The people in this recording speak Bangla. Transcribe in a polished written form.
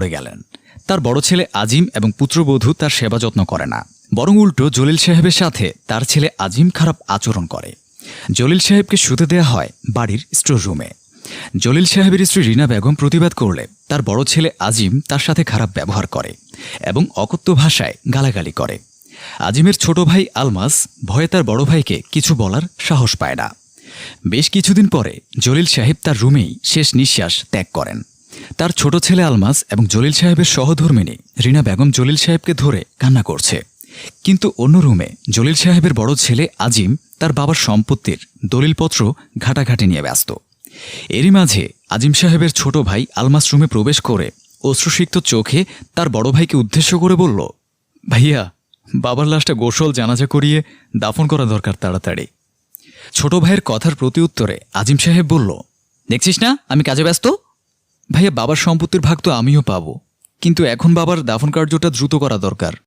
পড়ে গেলেন। তার বড় ছেলে আজিম এবং পুত্রবধূ তার সেবা যত্ন করে না, বরং উল্টো জলিল সাহেবের সাথে তার ছেলে আজিম খারাপ আচরণ করে। জলিল সাহেবকে শুতে দেয়া হয় বাড়ির স্টোর রুমে। জলিল সাহেবের স্ত্রী রিনা বেগম প্রতিবাদ করলে তার বড় ছেলে আজিম তার সাথে খারাপ ব্যবহার করে এবং অকথ্য ভাষায় গালাগালি করে। আজিমের ছোট ভাই আলমাস ভয়ে তার বড় ভাইকে কিছু বলার সাহস পায় না। বেশ কিছুদিন পরে জলিল সাহেব তার রুমেই শেষ নিঃশ্বাস ত্যাগ করেন। তার ছোট ছেলে আলমাস এবং জলিল সাহেবের সহধর্মিণী রিনা বেগম জলিল সাহেবকে ধরে কান্না করছে। কিন্তু অন্য রুমে জলিল সাহেবের বড় ছেলে আজিম তার বাবার সম্পত্তির দলিলপত্র ঘাটাঘাটি নিয়ে ব্যস্ত। এরই মাঝে আজিম সাহেবের ছোট ভাই আলমাস রুমে প্রবেশ করে অশ্রুসিক্ত চোখে তার বড় ভাইকে উদ্দেশ্য করে বলল, ভাইয়া, বাবার লাশটা গোসল জানাজা করিয়ে দাফন করা দরকার তাড়াতাড়ি। ছোট ভাইয়ের কথার প্রতি উত্তরে আজিম সাহেব বলল, দেখছিস না আমি কাজে ব্যস্ত। ভাইয়া, বাবার সম্পত্তির ভাগ তো আমিও পাবো, কিন্তু এখন বাবার দাফন কার্যটা দ্রুত করা দরকার।